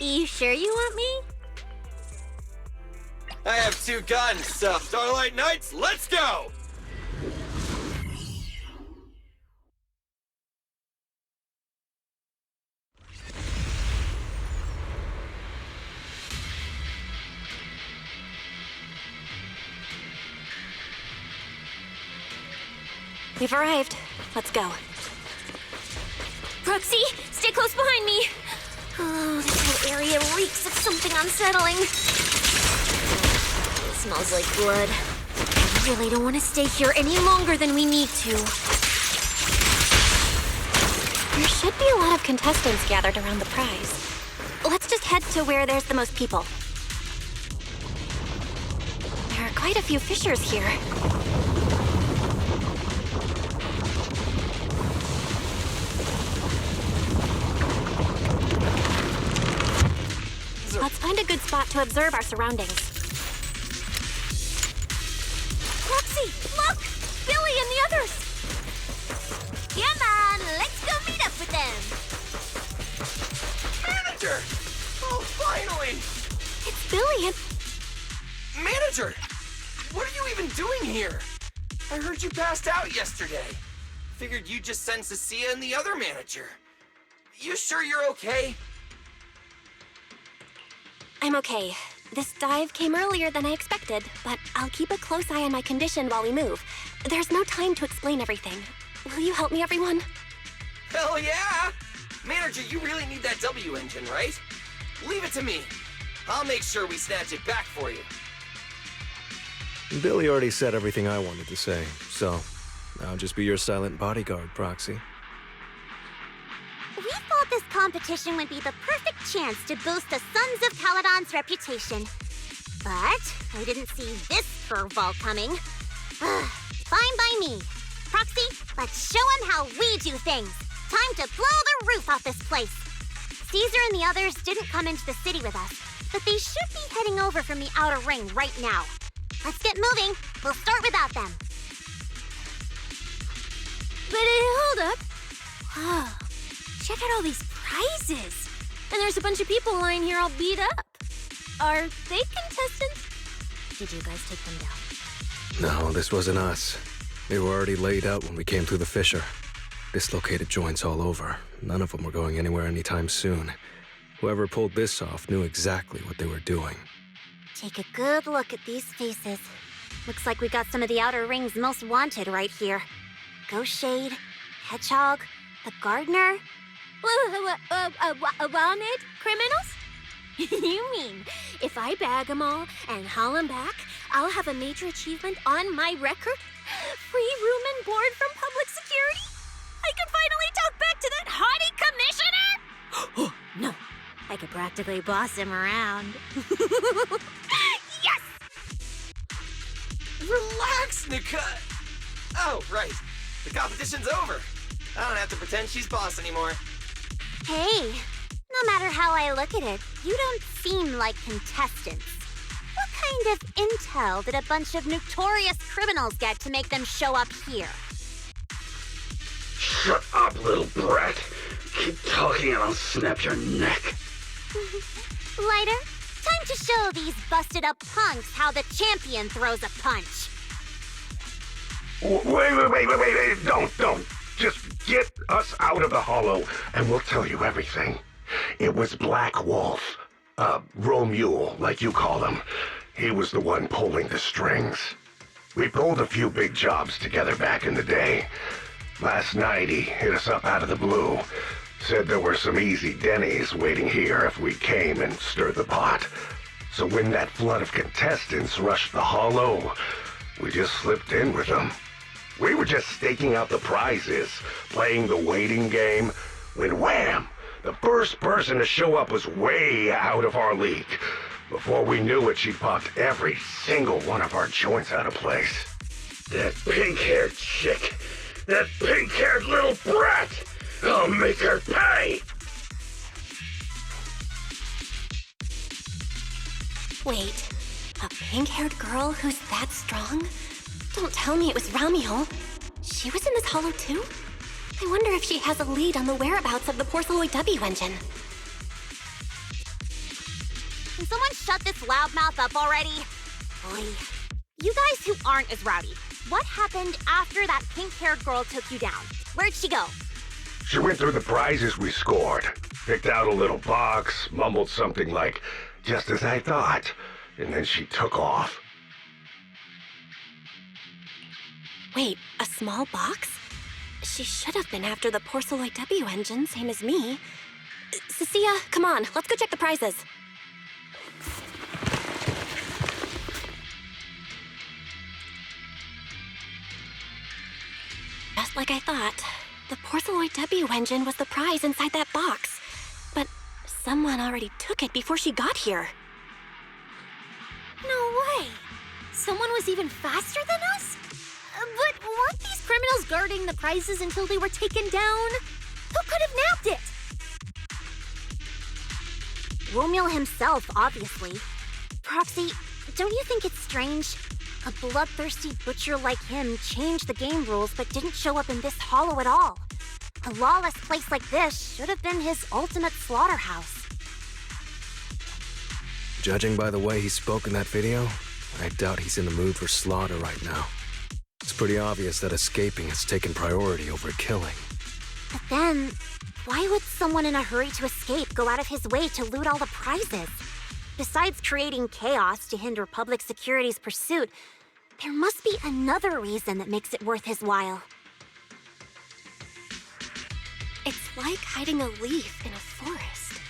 You sure you want me? I have 2 guns, so Starlight Knights, let's go! We've arrived. Let's go. Roxy, stay close behind me. Oh, this whole area reeks of something unsettling. It smells like blood. I really don't want to stay here any longer than we need to. There should be a lot of contestants gathered around the prize. Let's just head to where there's the most people. There are quite a few fishers here. Let's find a good spot to observe our surroundings. Roxy, look! Billy and the others! Come on, let's go meet up with them! Manager! Oh, finally! It's Billy and... Manager! What are you even doing here? I heard you passed out yesterday. Figured you'd just send Cecilia and the other manager. You sure you're okay? I'm okay. This dive came earlier than I expected, but I'll keep a close eye on my condition while we move. There's no time to explain everything. Will you help me, everyone? Hell yeah! Manager, you really need that W engine, right? Leave it to me. I'll make sure we snatch it back for you. Billy already said everything I wanted to say, so I'll just be your silent bodyguard, Proxy. We thought this competition would be the perfect chance to boost the Sons of Caledon's reputation. But I didn't see this curveball coming. Fine by me. Proxy, let's show them how we do things. Time to blow the roof off this place. Caesar and the others didn't come into the city with us, but they should be heading over from the outer ring right now. Let's get moving. We'll start without them. But hold up. Oh, check out all these prizes. And there's a bunch of people lying here all beat up. Are they contestants? Did you guys take them down? No, this wasn't us. They were already laid out when we came through the fissure. Dislocated joints all over. None of them were going anywhere anytime soon. Whoever pulled this off knew exactly what they were doing. Take a good look at these faces. Looks like we got some of the outer ring's most wanted right here. Ghost Shade, Hedgehog, the Gardener. Wanted criminals? You mean, if I bag them all and haul them back, I'll have a major achievement on my record? Free room and board from public security? I could finally talk back to that haughty commissioner? No, I could practically boss him around. Yes! Relax, Nika! Oh, right. The competition's over. I don't have to pretend she's boss anymore. Hey, no matter how I look at it, you don't seem like contestants. What kind of intel did a bunch of notorious criminals get to make them show up here? Shut up, little brat. Keep talking and I'll snap your neck. Lighter, time to show these busted up punks how the champion throws a punch. Wait. Don't. Just get us out of the hollow and we'll tell you everything. It was Black Wolf. Romule, like you call him. He was the one pulling the strings. We pulled a few big jobs together back in the day. Last night he hit us up out of the blue. Said there were some easy Denny's waiting here if we came and stirred the pot. So when that flood of contestants rushed the hollow, we just slipped in with them. We were just staking out the prizes, playing the waiting game, when wham! The first person to show up was way out of our league. Before we knew it, she popped every single one of our joints out of place. That pink-haired chick. That pink-haired little brat. I'll make her pay. Wait, a pink-haired girl who's that strong? Don't tell me it was Ramiel. She was in this hollow too? I wonder if she has a lead on the whereabouts of the Porceloid W engine. Can someone shut this loudmouth up already? Boy. You guys who aren't as rowdy, what happened after that pink-haired girl took you down? Where'd she go? She went through the prizes we scored, picked out a little box, mumbled something like, "Just as I thought," and then she took off. Wait, a small box? She should have been after the Porceloid W engine, same as me. Cecilia, come on, let's go check the prizes. Just like I thought, the Porceloid W engine was the prize inside that box. But someone already took it before she got here. No way! Someone was even faster than us? But weren't these criminals guarding the prizes until they were taken down? Who could have nabbed it? Romeo himself, obviously. Proxy, don't you think it's strange? A bloodthirsty butcher like him changed the game rules but didn't show up in this hollow at all. A lawless place like this should have been his ultimate slaughterhouse. Judging by the way he spoke in that video, I doubt he's in the mood for slaughter right now. It's pretty obvious that escaping has taken priority over killing. But then, why would someone in a hurry to escape go out of his way to loot all the prizes? Besides creating chaos to hinder public security's pursuit, there must be another reason that makes it worth his while. It's like hiding a leaf in a forest.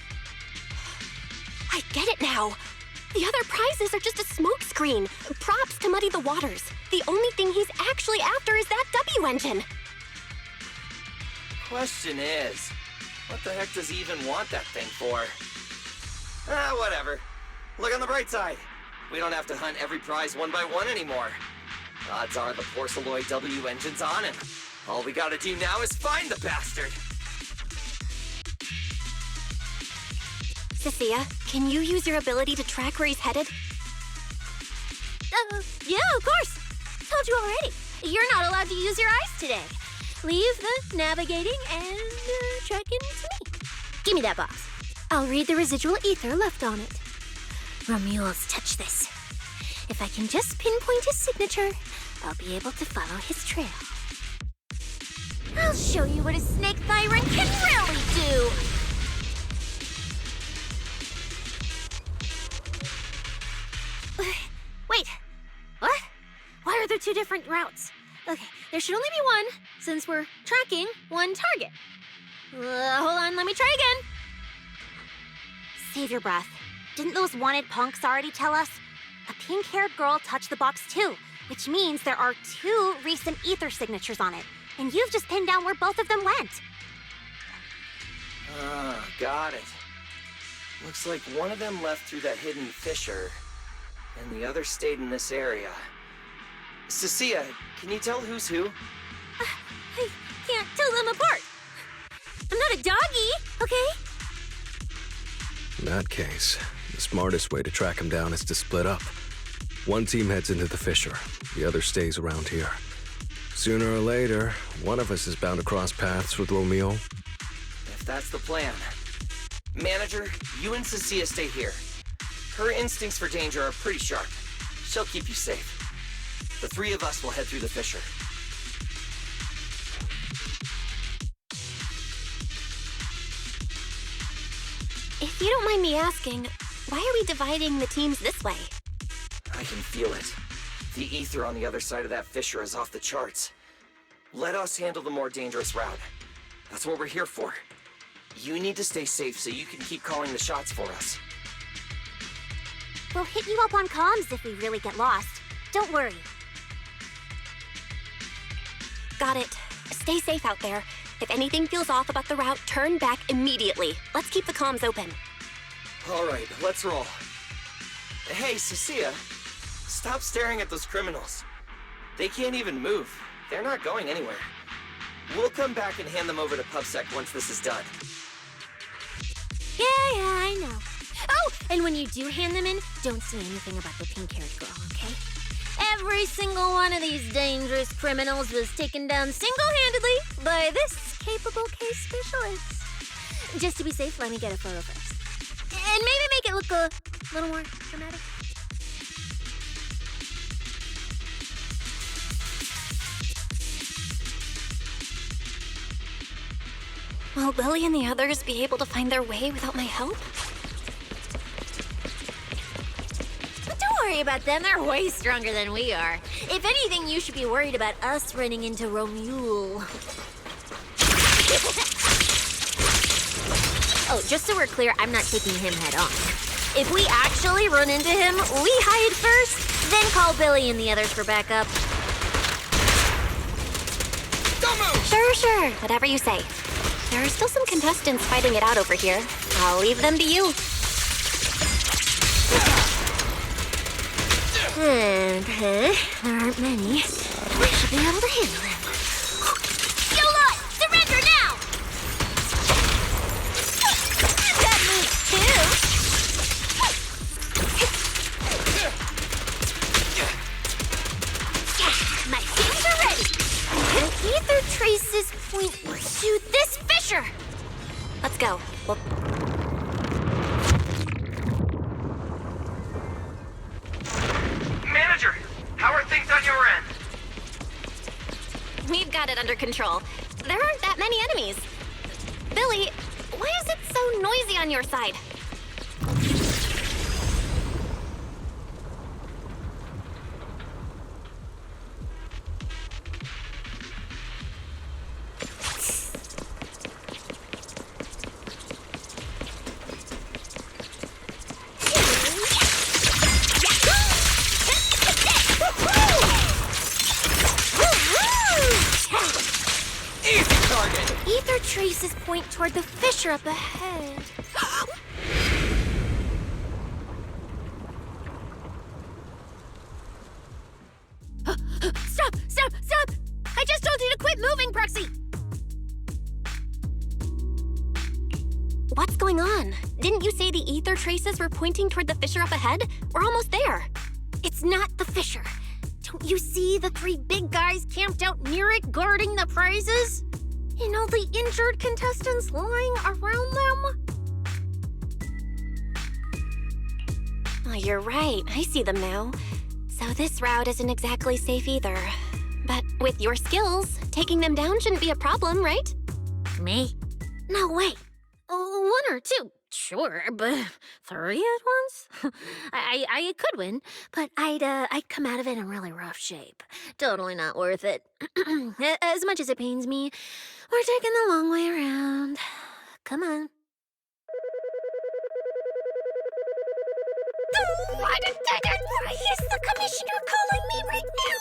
I get it now. The other prizes are just a smokescreen, props to muddy the waters. The only thing he's actually after is that W engine. Question is, what the heck does he even want that thing for? Whatever. Look on the bright side. We don't have to hunt every prize one by one anymore. Odds are the Porceloid W engine's on him. All we gotta do now is find the bastard. Cecilia, can you use your ability to track where he's headed? Yeah, of course. Told you already. You're not allowed to use your eyes today. Leave the navigating and tracking to me. Give me that box. I'll read the residual ether left on it. Romuald's touch this. If I can just pinpoint his signature, I'll be able to follow his trail. I'll show you what a snake tyrant can really do! Wait, what? Why are there two different routes? Okay, there should only be one, since we're tracking one target. Hold on, let me try again. Save your breath. Didn't those wanted punks already tell us? A pink-haired girl touched the box too, which means there are two recent ether signatures on it, and you've just pinned down where both of them went. Got it. Looks like one of them left through that hidden fissure, and the other stayed in this area. Cecilia, can you tell who's who? I can't tell them apart. I'm not a doggy, okay? In that case, the smartest way to track him down is to split up. One team heads into the fissure, the other stays around here. Sooner or later, one of us is bound to cross paths with Romeo. If that's the plan. Manager, you and Cecilia stay here. Her instincts for danger are pretty sharp. She'll keep you safe. The three of us will head through the fissure. If you don't mind me asking, why are we dividing the teams this way? I can feel it. The ether on the other side of that fissure is off the charts. Let us handle the more dangerous route. That's what we're here for. You need to stay safe so you can keep calling the shots for us. We'll hit you up on comms if we really get lost. Don't worry. Got it. Stay safe out there. If anything feels off about the route, turn back immediately. Let's keep the comms open. All right, let's roll. Hey, Cecilia. Stop staring at those criminals. They can't even move. They're not going anywhere. We'll come back and hand them over to PubSec once this is done. Yeah, I know. Oh, and when you do hand them in, don't say anything about the pink-haired girl, okay? Every single one of these dangerous criminals was taken down single-handedly by this capable case specialist. Just to be safe, let me get a photo first. And maybe make it look a little more dramatic. Will Lily and the others be able to find their way without my help? Don't worry about them, they're way stronger than we are. If anything, you should be worried about us running into Romule. Oh, just so we're clear, I'm not taking him head on. If we actually run into him, we hide first, then call Billy and the others for backup. Don't move! Sure, whatever you say. There are still some contestants fighting it out over here. I'll leave them to you. Okay, there aren't many. We should be able to handle them. You lot, surrender now! That moves too. My things are ready. The ether traces point to this fissure. Let's go. Manager, how are things on your end? We've got it under control. There aren't that many enemies. Billy, why is it so noisy on your side? Ether traces point toward the fissure up ahead. Stop! I just told you to quit moving, Proxy! What's going on? Didn't you say the ether traces were pointing toward the fissure up ahead? We're almost there. It's not the fissure. Don't you see the three big guys camped out near it guarding the prizes? And all the injured contestants lying around them? Oh, you're right. I see them now. So this route isn't exactly safe either. But with your skills, taking them down shouldn't be a problem, right? Me? No way. One or two, sure, but three at once? I could win, but I'd come out of it in really rough shape. Totally not worth it. As much as it pains me, we're taking the long way around. Come on. Why is the commissioner calling me right now?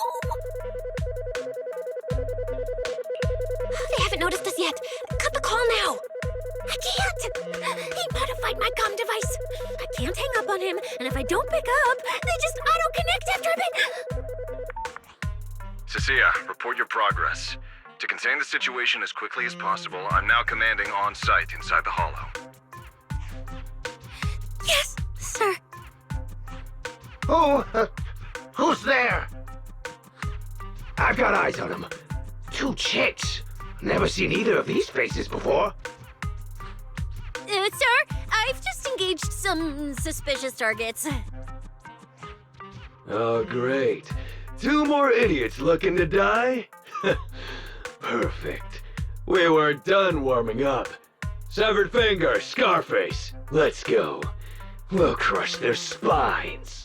They haven't noticed us yet. Cut the call now. I can't! He modified my comm device. I can't hang up on him, and if I don't pick up, they just auto-connect after a bit. Cecilia, report your progress. To contain the situation as quickly as possible, I'm now commanding on-site inside the hollow. Yes, sir. Who's there? I've got eyes on them. Two chicks. Never seen either of these faces before. Sir, I've just engaged some suspicious targets. Oh, great. Two more idiots looking to die? Perfect. We were done warming up. Severed finger, Scarface. Let's go. We'll crush their spines.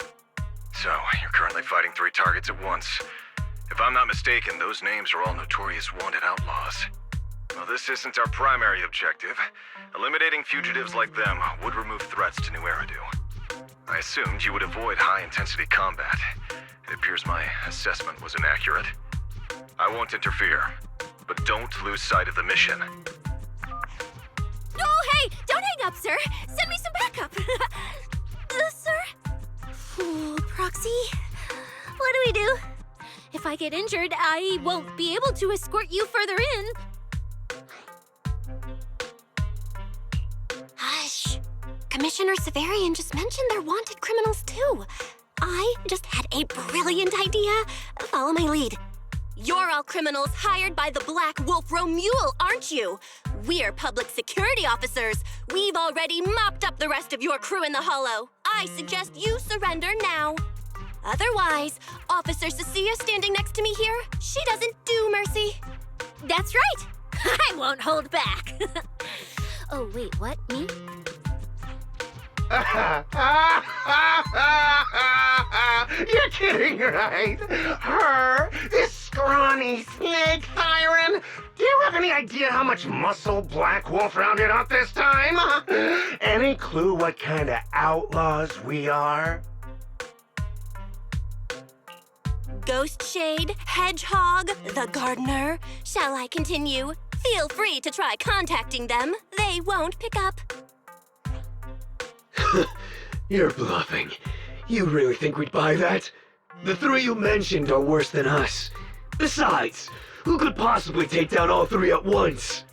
So, you're currently fighting 3 targets at once. If I'm not mistaken, those names are all notorious wanted outlaws. Well, this isn't our primary objective. Eliminating fugitives like them would remove threats to New Eridu. I assumed you would avoid high-intensity combat. It appears my assessment was inaccurate. I won't interfere, but don't lose sight of the mission. Oh, hey! Don't hang up, sir! Send me some backup! Sir? Ooh, Proxy? What do we do? If I get injured, I won't be able to escort you further in. Hush. Commissioner Severian just mentioned they're wanted criminals too. I just had a brilliant idea. Follow my lead. You're all criminals hired by the Black Wolf Romule, aren't you? We're public security officers. We've already mopped up the rest of your crew in the Hollow. I suggest you surrender now. Otherwise, Officer Cecilia standing next to me here, she doesn't do mercy. That's right. I won't hold back. Oh, wait, what? Me? You're kidding, right? Her, this scrawny snake siren. Do you have any idea how much muscle Black Wolf rounded up this time? Any clue what kind of outlaws we are? Ghost Shade, Hedgehog, the Gardener. Shall I continue? Feel free to try contacting them. They won't pick up. You're bluffing. You really think we'd buy that? The three you mentioned are worse than us. Besides, who could possibly take down all three at once?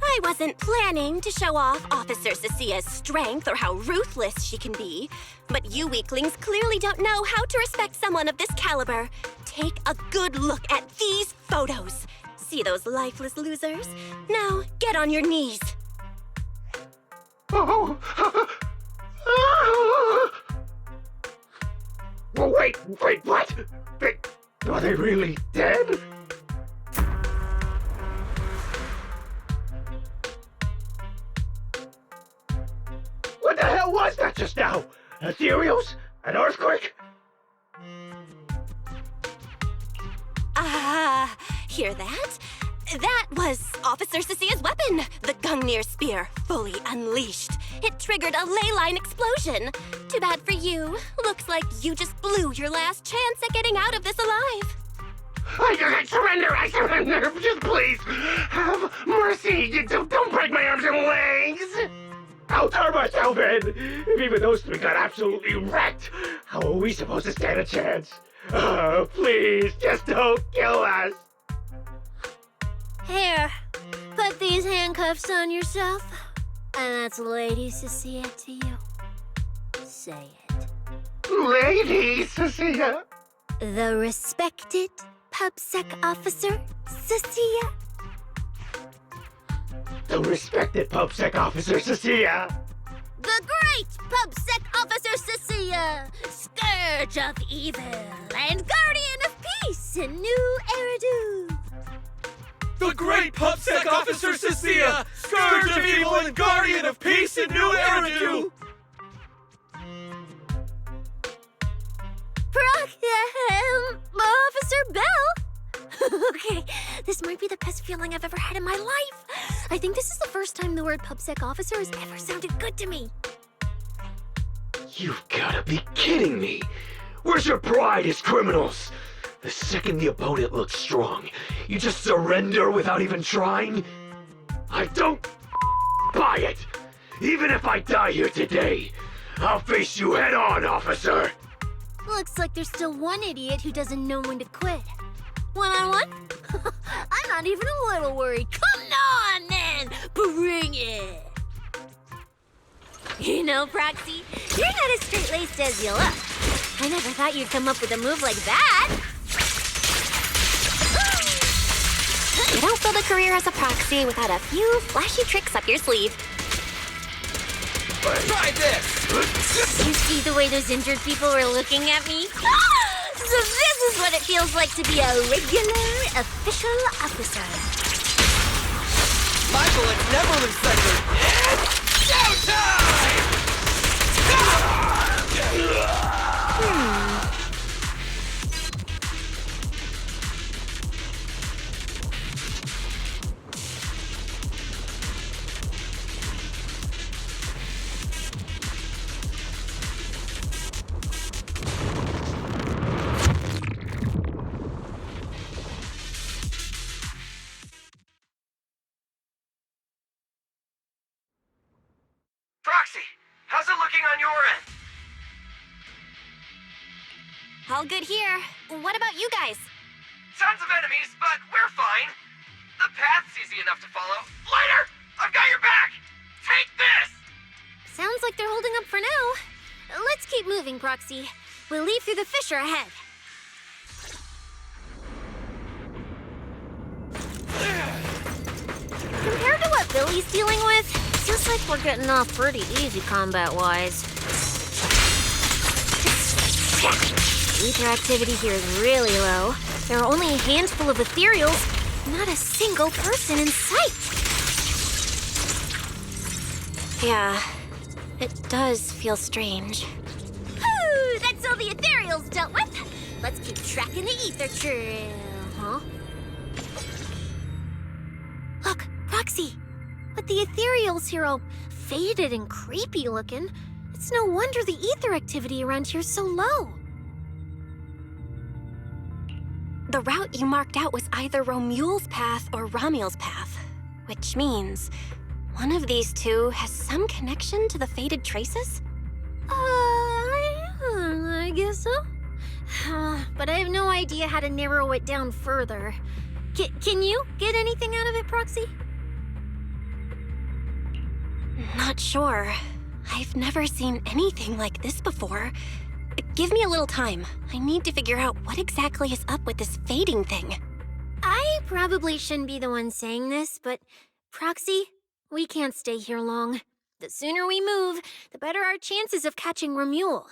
I wasn't planning to show off Officer Cecia's strength or how ruthless she can be, but you weaklings clearly don't know how to respect someone of this caliber. Take a good look at these photos. See those lifeless losers? Now, get on your knees. Oh. Well, wait, what? Are they really dead? What the hell was that just now? Ethereals? An earthquake? Hear that? That was Officer Cecia's weapon, the Gungnir Spear, fully unleashed. It triggered a ley line explosion. Too bad for you. Looks like you just blew your last chance at getting out of this alive. I surrender. Just please, have mercy. Don't break my arms and legs. I'll turn myself in. If even those three got absolutely wrecked, how are we supposed to stand a chance? Please, just don't kill us. Here, put these handcuffs on yourself. And that's Lady Cecilia to you. Say it. Lady Cecilia. The respected PubSec officer, Cecilia. The respected PubSec officer, Cecilia. The great PubSec officer, Cecilia. Scourge of evil and guardian of peace in New Eridu. The great PubSec officer Cecilia, scourge of evil and guardian of peace in New Eridu. Officer Bell. Okay, this might be the best feeling I've ever had in my life. I think this is the first time the word PubSec officer has ever sounded good to me. You've gotta be kidding me! Where's your pride as criminals? The second the opponent looks strong, you just surrender without even trying? I don't buy it! Even if I die here today, I'll face you head on, officer! Looks like there's still one idiot who doesn't know when to quit. One-on-one? I'm not even a little worried. Come on, then! Bring it! You know, Proxy, you're not as straight-laced as you look. I never thought you'd come up with a move like that. You don't build a career as a proxy without a few flashy tricks up your sleeve. Try this! You see the way those injured people were looking at me? So this is what it feels like to be a regular official officer. My bullets never lose thunder. It's showtime! Proxy, how's it looking on your end? All good here. What about you guys? Tons of enemies, but we're fine. The path's easy enough to follow. Lighter! I've got your back! Take this! Sounds like they're holding up for now. Let's keep moving, Proxy. We'll leave through the fissure ahead. Compared to what Billy's dealing with, feels like we're getting off pretty easy combat-wise. Ether activity here is really low. There are only a handful of ethereals, not a single person in sight. Yeah, it does feel strange. Whew, that's all the ethereals dealt with. Let's keep tracking the ether trail, huh? Look, Proxy. With the ethereals here all faded and creepy looking, it's no wonder the ether activity around here is so low. The route you marked out was either Romule's path or Ramiel's path, which means one of these two has some connection to the faded traces? I guess so. But I have no idea how to narrow it down further. Can you get anything out of it, Proxy? Not sure. I've never seen anything like this before. Give me a little time. I need to figure out what exactly is up with this fading thing. I probably shouldn't be the one saying this, but Proxy, we can't stay here long. The sooner we move, the better our chances of catching Romule.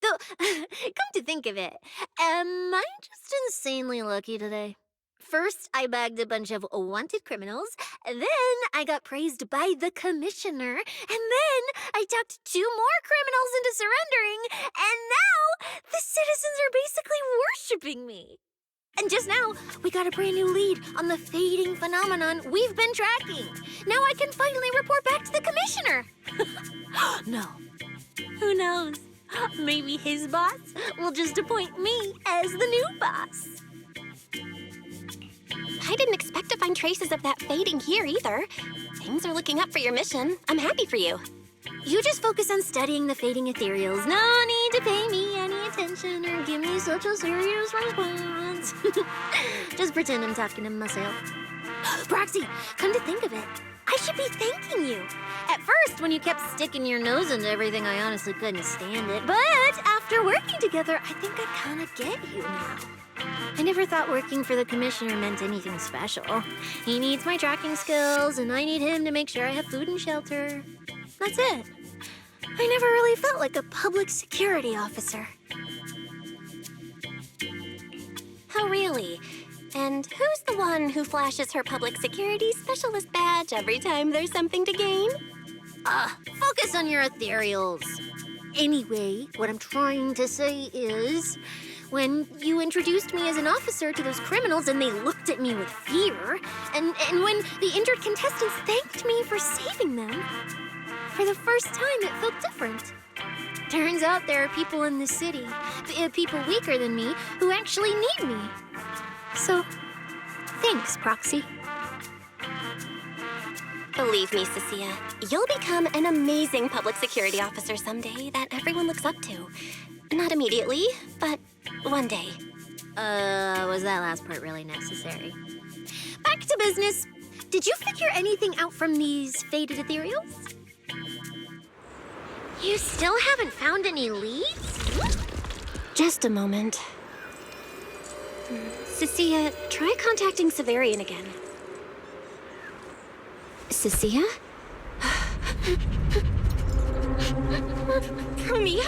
Though, come to think of it, am I just insanely lucky today? First, I bagged a bunch of wanted criminals, then I got praised by the commissioner, and then I talked 2 more criminals into surrendering, and now the citizens are basically worshipping me. And just now, we got a brand new lead on the fading phenomenon we've been tracking. Now I can finally report back to the commissioner. No. Who knows? Maybe his boss will just appoint me as the new boss. I didn't expect to find traces of that fading here either. Things are looking up for your mission. I'm happy for you. You just focus on studying the fading ethereals. No need to pay me any attention or give me such a serious response. Just pretend I'm talking to myself. Proxy, come to think of it, I should be thanking you. At first, when you kept sticking your nose into everything, I honestly couldn't stand it. But after working together, I think I kind of get you now. I never thought working for the commissioner meant anything special. He needs my tracking skills, and I need him to make sure I have food and shelter. That's it. I never really felt like a public security officer. Oh, really? And who's the one who flashes her public security specialist badge every time there's something to gain? Focus on your ethereals. Anyway, what I'm trying to say is, when you introduced me as an officer to those criminals and they looked at me with fear, and when the injured contestants thanked me for saving them, for the first time it felt different. Turns out there are people in the city, people weaker than me, who actually need me. So, thanks, Proxy. Believe me, Cecilia, you'll become an amazing public security officer someday that everyone looks up to. Not immediately, but one day. Was that last part really necessary? Back to business. Did you figure anything out from these faded ethereals? You still haven't found any leads? Just a moment. Cecilia, try contacting Severian again. Cecilia? Romeo?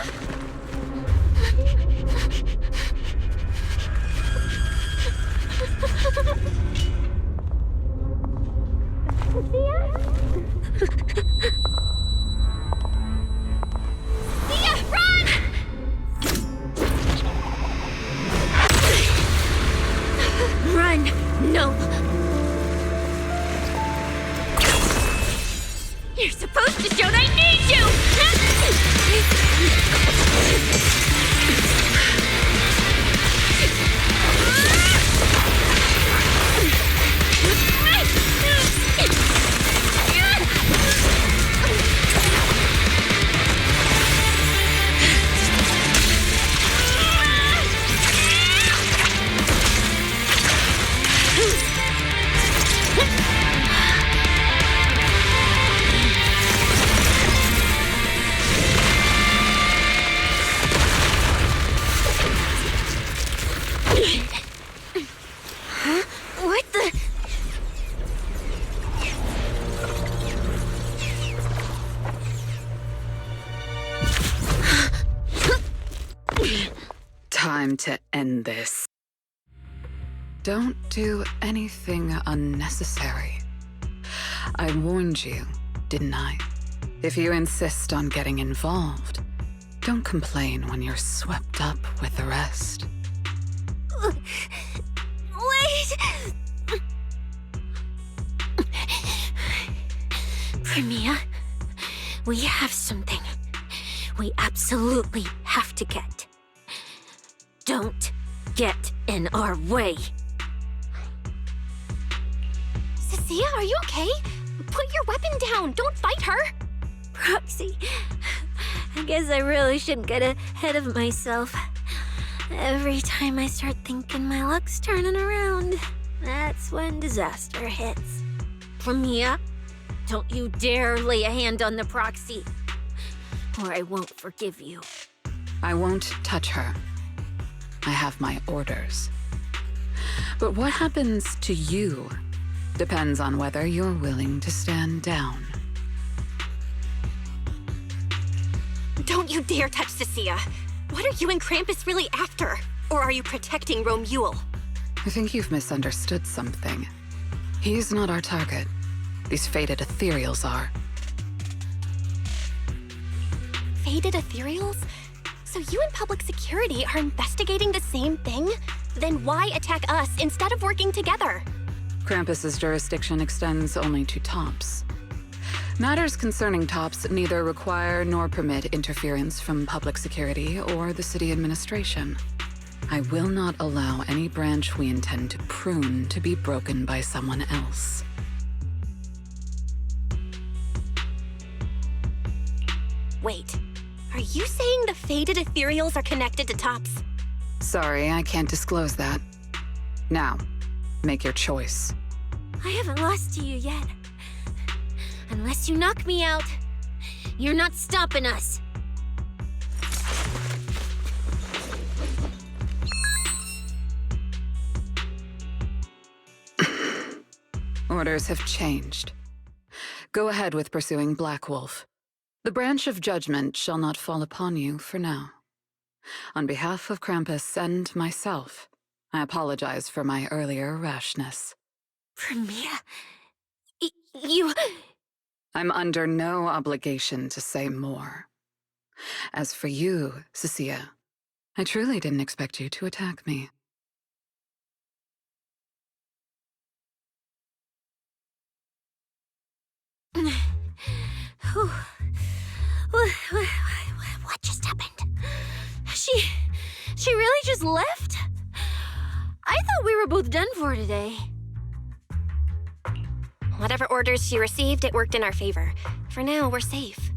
Run! Run! No! You're supposed to show I need you! time to end this. Don't do anything unnecessary. I warned you, didn't I? If you insist on getting involved, don't complain when you're swept up with the rest. Wait! Premia, we have something we absolutely have to get. Don't get in our way. Cecilia, are you okay? Put your weapon down. Don't fight her. Proxy, I guess I really shouldn't get ahead of myself. Every time I start thinking my luck's turning around, that's when disaster hits. Premia, don't you dare lay a hand on the Proxy, or I won't forgive you. I won't touch her. I have my orders. But what happens to you depends on whether you're willing to stand down. Don't you dare touch Cecilia. What are you and Krampus really after? Or are you protecting Romuald? I think you've misunderstood something. He's not our target. These fated ethereals are. Fated ethereals? So you and public security are investigating the same thing? Then why attack us instead of working together? Krampus's jurisdiction extends only to tops. Matters concerning tops neither require nor permit interference from public security or the city administration. I will not allow any branch we intend to prune to be broken by someone else. Wait, are you saying the fated ethereals are connected to tops? Sorry, I can't disclose that. Now, make your choice. I haven't lost to you yet. Unless you knock me out, you're not stopping us. Orders have changed. Go ahead with pursuing Black Wolf. The branch of judgment shall not fall upon you for now. On behalf of Krampus and myself, I apologize for my earlier rashness. Premia, you... I'm under no obligation to say more. As for you, Cecilia, I truly didn't expect you to attack me. What just happened? She really just left? I thought we were both done for today. Whatever orders she received, it worked in our favor. For now, we're safe.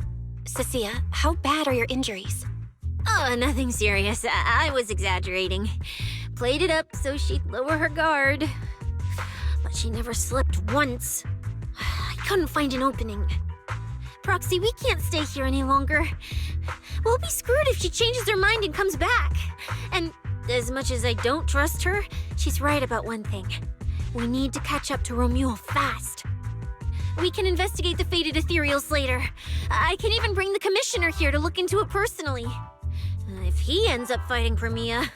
Cecilia, how bad are your injuries? Oh, nothing serious. I was exaggerating. Played it up so she'd lower her guard. But she never slipped once. I couldn't find an opening. Proxy, we can't stay here any longer. We'll be screwed if she changes her mind and comes back. And as much as I don't trust her, she's right about one thing. We need to catch up to Romuald fast. We can investigate the fated ethereals later. I can even bring the commissioner here to look into it personally. If he ends up fighting Premia,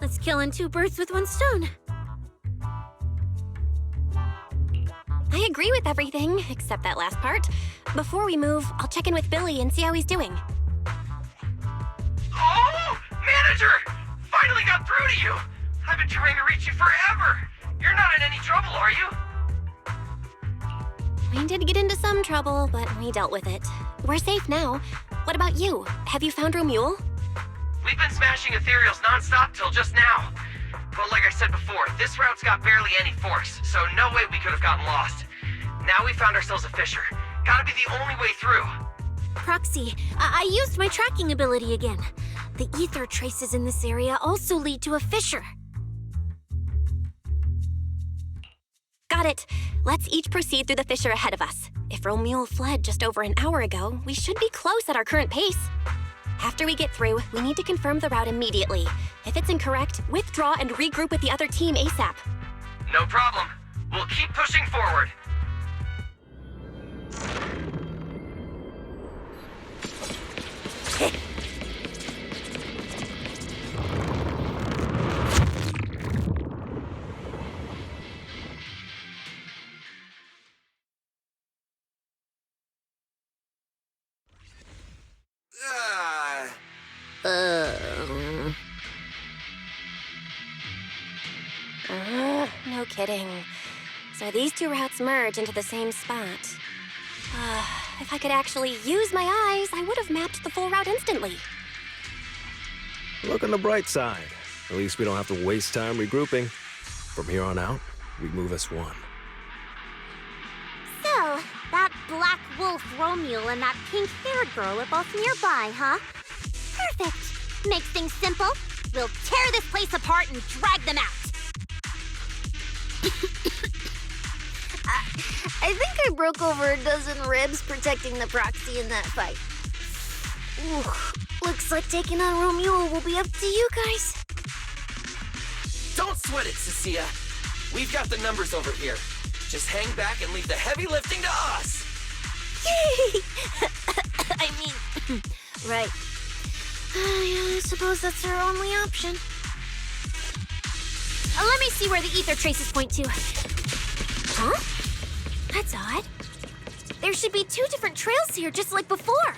let's kill two birds with one stone. I agree with everything, except that last part. Before we move, I'll check in with Billy and see how he's doing. Oh! Manager! Finally got through to you! I've been trying to reach you forever! You're not in any trouble, are you? We did get into some trouble, but we dealt with it. We're safe now. What about you? Have you found Romuald? We've been smashing ethereals non-stop till just now. But like I said before, this route's got barely any force, so no way we could have gotten lost. Now we found ourselves a fissure. Gotta be the only way through. Proxy, I used my tracking ability again. The ether traces in this area also lead to a fissure. Got it. Let's each proceed through the fissure ahead of us. If Romuald fled just over an hour ago, we should be close at our current pace. After we get through, we need to confirm the route immediately. If it's incorrect, withdraw and regroup with the other team ASAP. No problem. We'll keep pushing forward. kidding. So these two routes merge into the same spot. If I could actually use my eyes, I would have mapped the full route instantly. Look on the bright side. At least we don't have to waste time regrouping. From here on out, we move as one. So, that black wolf Romule and that pink-haired girl are both nearby, huh? Perfect. Makes things simple. We'll tear this place apart and drag them out. I think I broke over a dozen ribs protecting the proxy in that fight. Ooh, looks like taking on Romule will be up to you guys. Don't sweat it, Cecilia. We've got the numbers over here. Just hang back and leave the heavy lifting to us. Yay! I mean, right. I suppose that's our only option. Let me see where the ether traces point to. Huh? That's odd. There should be two different trails here, just like before.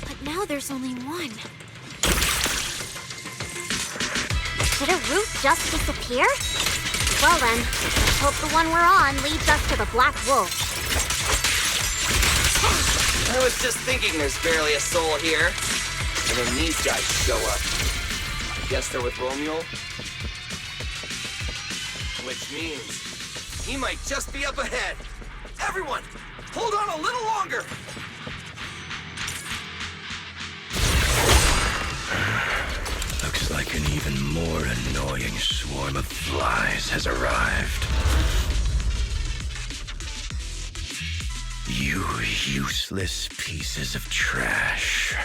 But now there's only one. Did a route just disappear? Well then, let's hope the one we're on leads us to the Black Wolf. I was just thinking there's barely a soul here. And then these guys show up. I guess they're with Romule. Which means he might just be up ahead. Everyone, hold on a little longer. Looks like an even more annoying swarm of flies has arrived. You useless pieces of trash.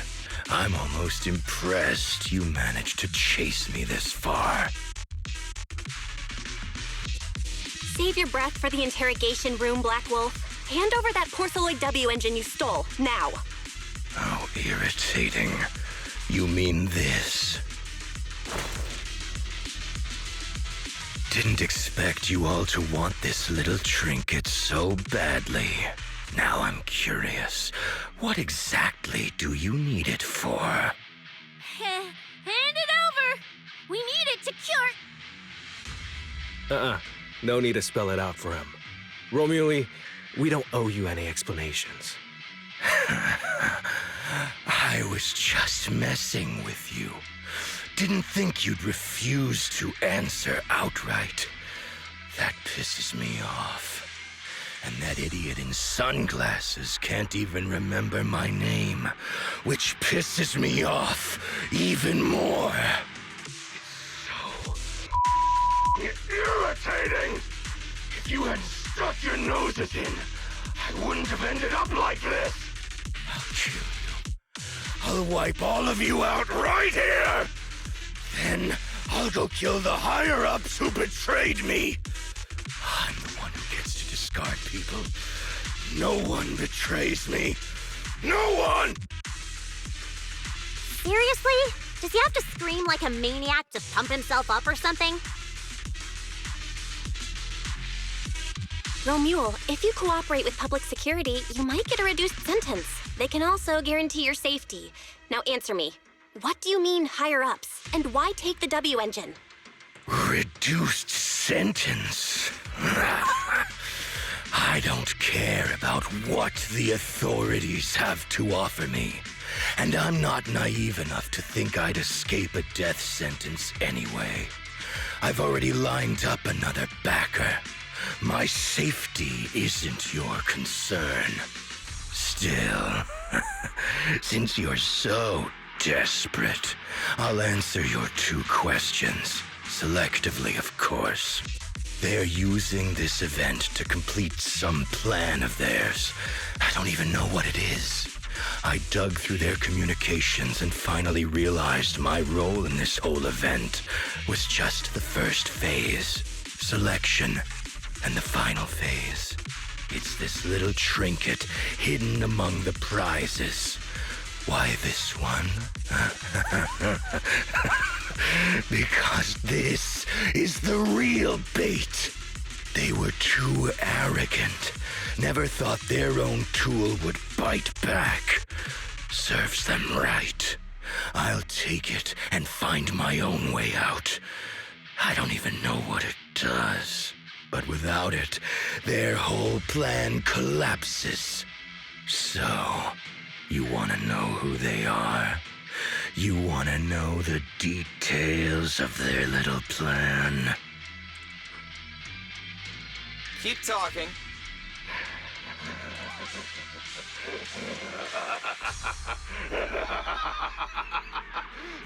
I'm almost impressed you managed to chase me this far. Save your breath for the interrogation room, Black Wolf. Hand over that porceloid W engine you stole, now. How irritating. You mean this? Didn't expect you all to want this little trinket so badly. Now I'm curious. What exactly do you need it for? Hand it over! We need it to cure... No need to spell it out for him. Romule, we don't owe you any explanations. I was just messing with you. Didn't think you'd refuse to answer outright. That pisses me off. And that idiot in sunglasses can't even remember my name, which pisses me off even more. It's so irritating. If you hadn't stuck your noses in, I wouldn't have ended up like this. I'll kill you. I'll wipe all of you out right here. Then I'll go kill the higher-ups who betrayed me. I'm the one who gets to discard people. No one betrays me. No one! Seriously? Does he have to scream like a maniac to pump himself up or something? Romule, if you cooperate with public security, you might get a reduced sentence. They can also guarantee your safety. Now answer me. What do you mean, higher-ups? And why take the W engine? Reduced sentence? I don't care about what the authorities have to offer me. And I'm not naive enough to think I'd escape a death sentence anyway. I've already lined up another backer. My safety isn't your concern. Still, since you're so desperate, I'll answer your two questions. Selectively, of course. They're using this event to complete some plan of theirs. I don't even know what it is. I dug through their communications and finally realized my role in this whole event was just the first phase, selection, and the final phase. It's this little trinket hidden among the prizes. Why this one? Because this is the real bait. They were too arrogant. Never thought their own tool would bite back. Serves them right. I'll take it and find my own way out. I don't even know what it does. But without it, their whole plan collapses. So, you want to know who they are? You want to know the details of their little plan? Keep talking.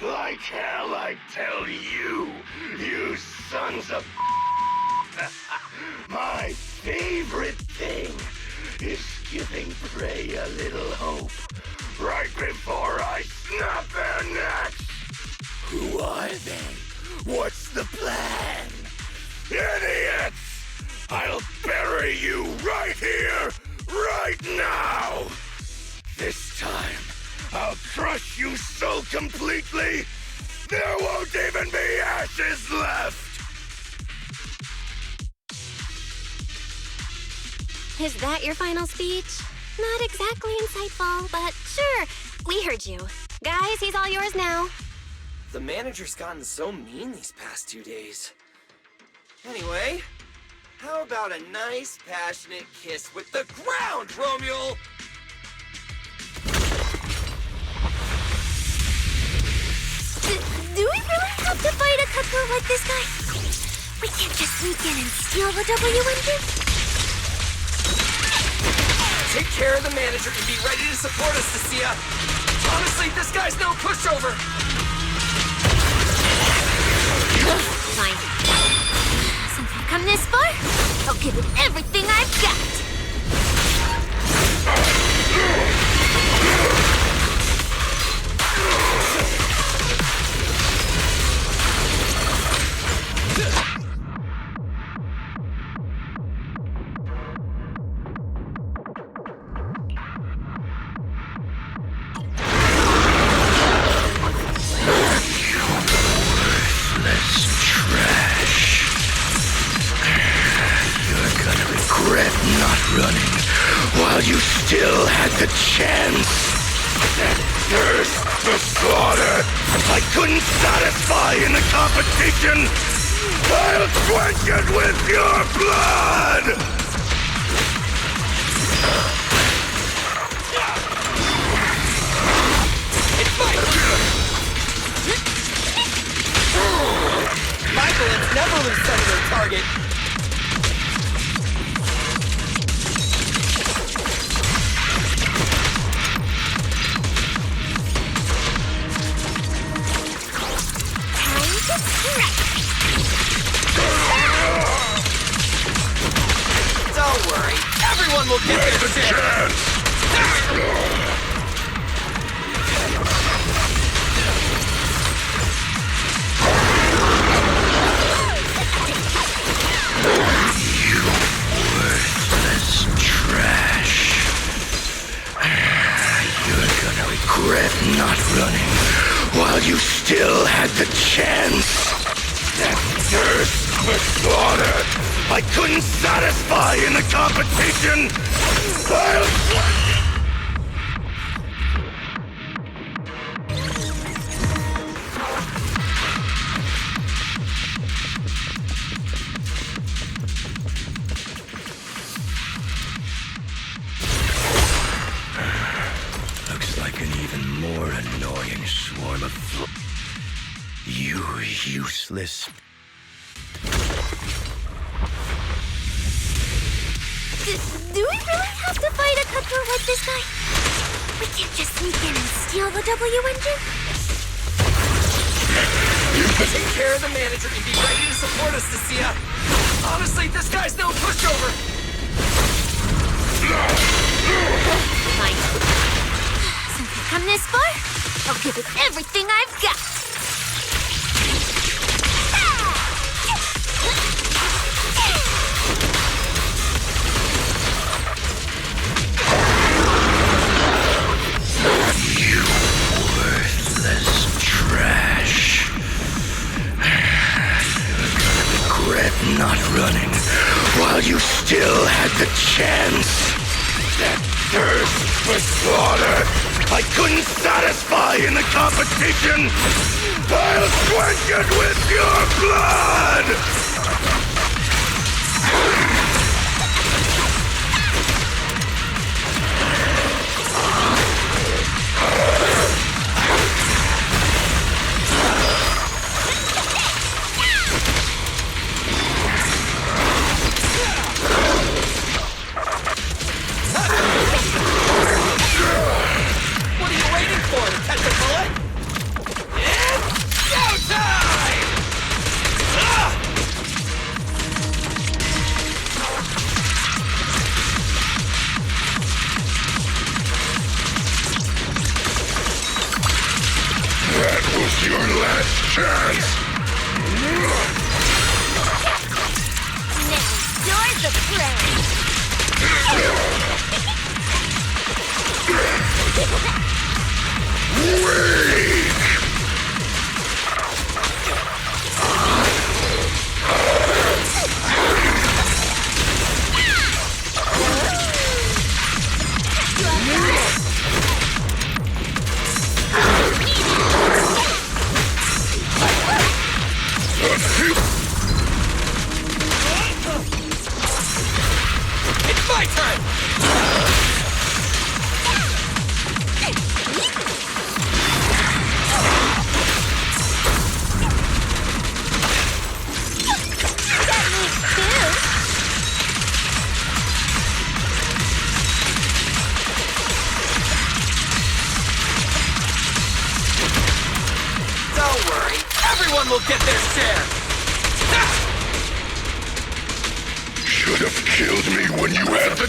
Like hell, I tell you, you sons of... My favorite thing is giving prey a little hope right before I snap their necks. Who are they? What's the plan? Idiots! I'll bury you right here, right now! This time, I'll crush you so completely, there won't even be ashes left! Is that your final speech? Not exactly insightful, but sure, we heard you. Guys, he's all yours now. The manager's gotten so mean these past 2 days. Anyway, how about a nice, passionate kiss with the ground, Romeo? Do we really have to fight a cutthroat like this guy? We can't just sneak in and steal the W engine? Take care of the manager and be ready to support us, Cecilia. Honestly, this guy's no pushover. Fine. Since I've come this far, I'll give it everything I've got. You still had the chance. That thirst for slaughter I couldn't satisfy in the competition. I'll quench it with your blood! It's fine! Michael, it's never lose sight of their target. Don't worry, everyone will get their chance. You worthless trash. You're gonna regret not running while you still had the chance. That thirst for slaughter I couldn't satisfy in the competition! Looks like an even more annoying swarm of... You useless... Do we really have to fight a cutthroat like this guy? We can't just sneak in and steal the W engine? Take care of the manager and be ready to support us, Cecilia. Honestly, this guy's no pushover. Fine. Since I've come this far, I'll give it everything I've got. You worthless trash. You're gonna regret not running while you still had the chance. That thirst for slaughter I couldn't satisfy in the competition! I'll quench it with your blood! was your last chance! Now, you're the prey! Weak! It's my turn! Don't worry, everyone will get their share! Should have killed me when you had the...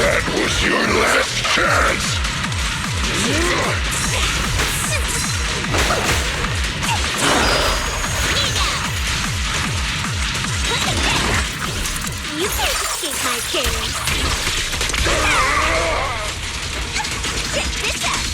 That was your last chance! You can't escape my gaze. Check this out.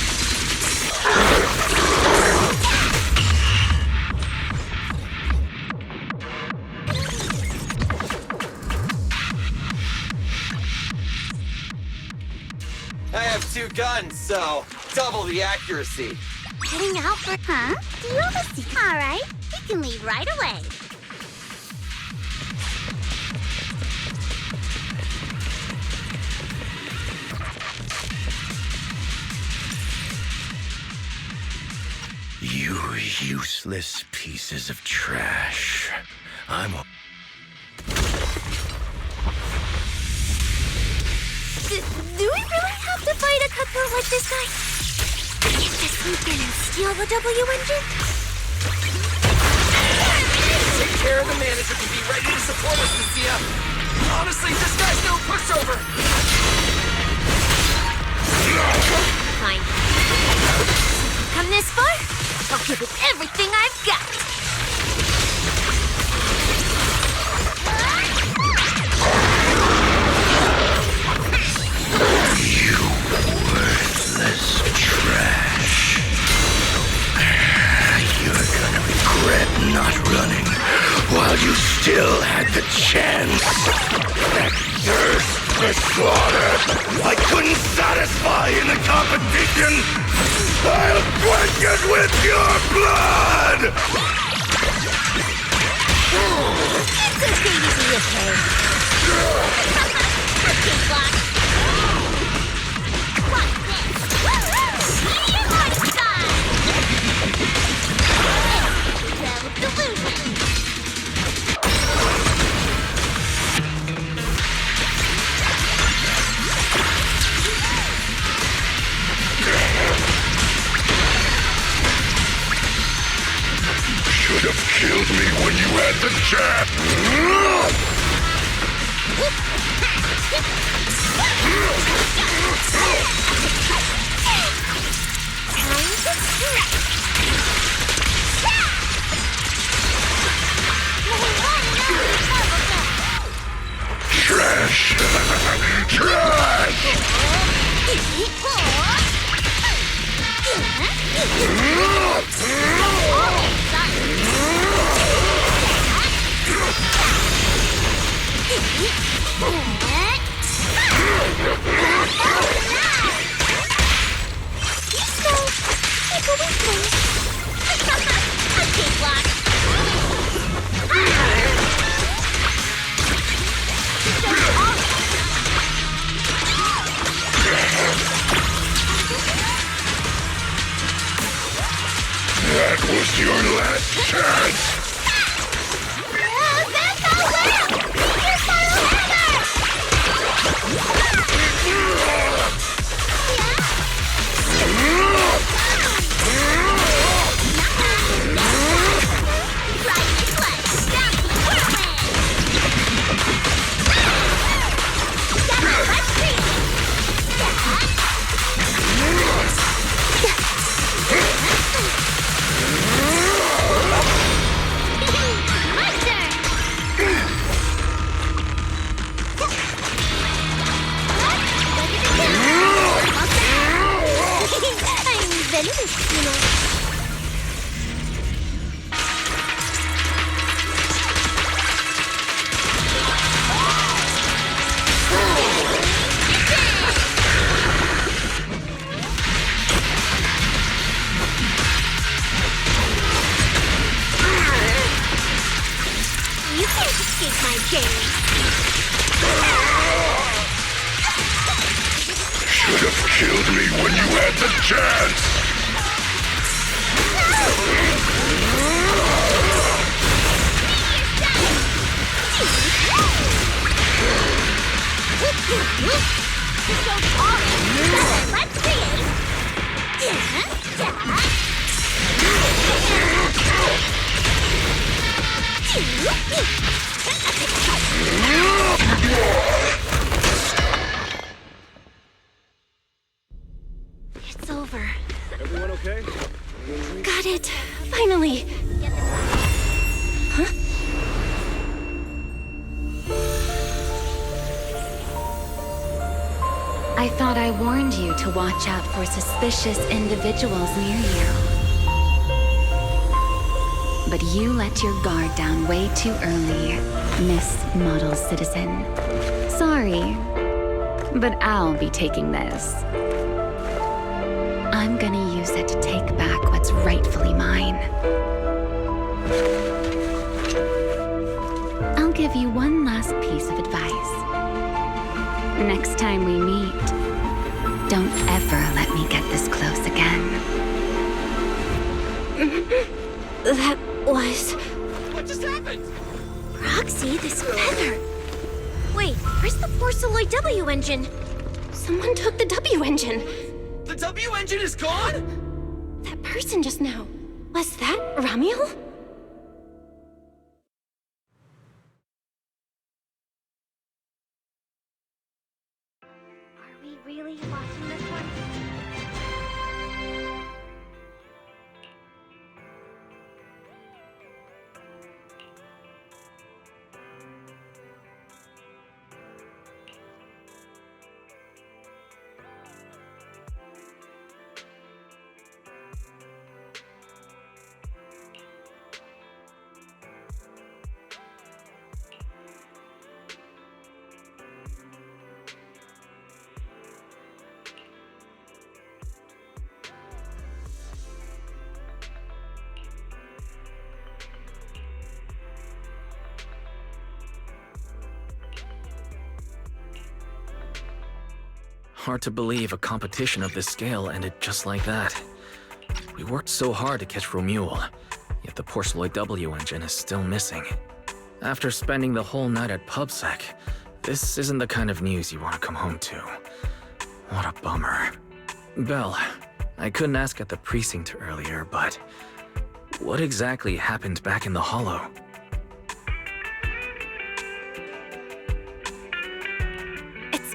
I have 2 guns, so double the accuracy. Heading out for... Huh? Do you have a secret? All right. You can leave right away. You useless pieces of trash. I'm a... Do we really have to fight a cutthroat like this guy? Can't just sneak in and steal the W engine? Take care of the manager and be ready to support us, Lucia. Honestly, this guy's no pushover. Fine. Come this far? I'll give it everything I've got. You worthless trash. You're gonna regret not running while you still had the chance. That thirst for slaughter I couldn't satisfy in the competition. I'll quench it with your blood! It's okay to be okay. Freaking block. Watch this. Meteor Light Style. Delusion. Should have killed me when you had the chance! That was your last chance! Should have killed me when you had the chance! Let's create! It's over. Everyone okay? Got it. Finally. Huh? I thought I warned you to watch out for suspicious individuals near you. But you let your guard down way too early, Miss Model Citizen. Sorry, but I'll be taking this. I'm gonna use it to take back what's rightfully mine. I'll give you one last piece of advice. Next time we meet, don't ever let me get this close again. That was... What just happened? Roxy, this feather. Wait, where's the Porceloid W engine? Someone took the W engine. The W engine is gone? That person just now. Was that Ramiel? Are we really watching this one? Hard to believe a competition of this scale ended just like that. We worked so hard to catch Romuald, yet the Porceloid W engine is still missing. After spending the whole night at PubSec, this isn't the kind of news you want to come home to. What a bummer. Belle, I couldn't ask at the precinct earlier, but what exactly happened back in the Hollow?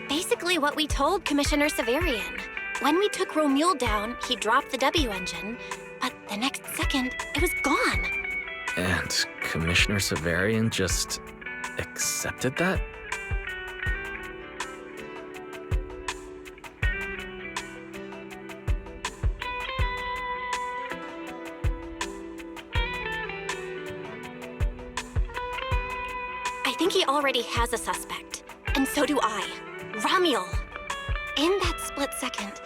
Basically what we told Commissioner Severian. When we took Romuald down, he dropped the W engine, but the next second, it was gone. And Commissioner Severian just accepted that? think he already has a suspect. And so do I. Ramiel. In that split second,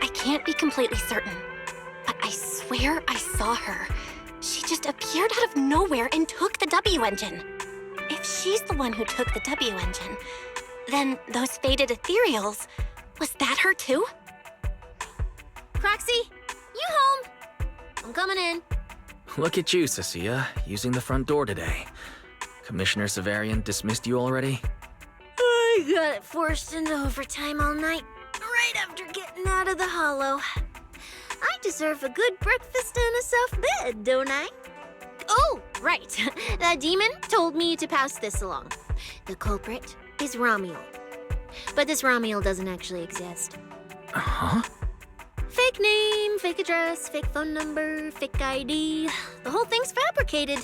I can't be completely certain, but I swear I saw her. She just appeared out of nowhere and took the W engine. If she's the one who took the W engine, then those faded ethereals, was that her too? Proxy, you home? I'm coming in. Look at you, Cecilia, using the front door today. Commissioner Severian dismissed you already? I got it forced into overtime all night, right after getting out of the hollow. I deserve a good breakfast and a soft bed, don't I? Oh, right. The demon told me to pass this along. The culprit is Ramiel. But this Ramiel doesn't actually exist. Huh? Fake name, fake address, fake phone number, fake ID. The whole thing's fabricated.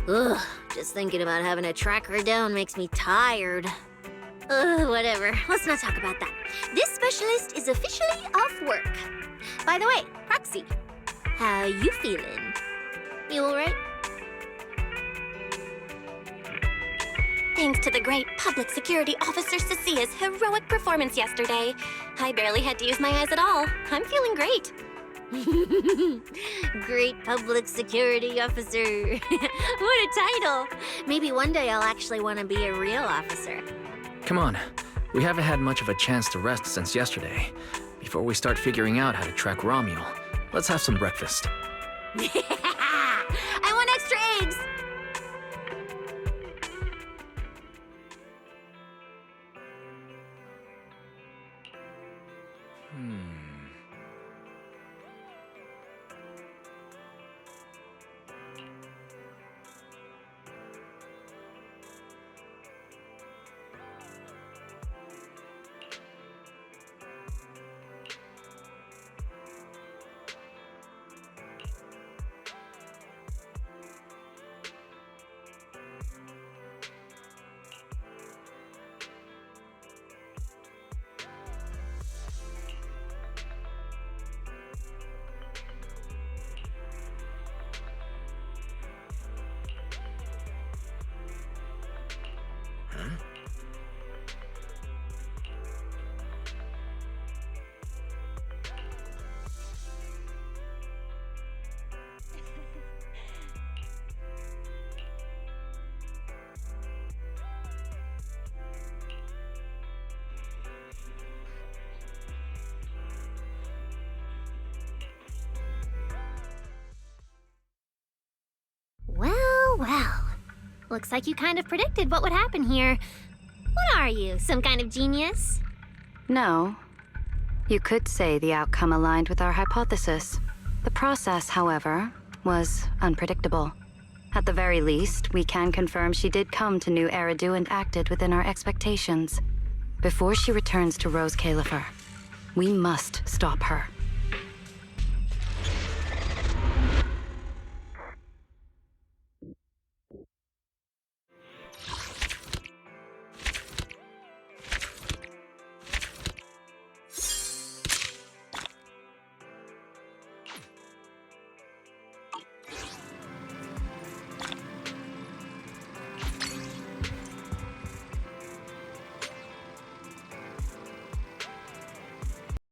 Ugh, just thinking about having to track her down makes me tired. Whatever. Let's not talk about that. This specialist is officially off work. By the way, Proxy, how you feeling? You alright? Thanks to the great public security officer Cecia's heroic performance yesterday, I barely had to use my eyes at all. I'm feeling great. Great public security officer. What a title. Maybe one day I'll actually want to be a real officer. Come on. We haven't had much of a chance to rest since yesterday. Before we start figuring out how to track Ramiel, let's have some breakfast. I want extra eggs! Well. Looks like you kind of predicted what would happen here. What are you, some kind of genius? No. You could say the outcome aligned with our hypothesis. The process, however, was unpredictable. At the very least, we can confirm she did come to New Eridu and acted within our expectations. Before she returns to Rose Califer, we must stop her.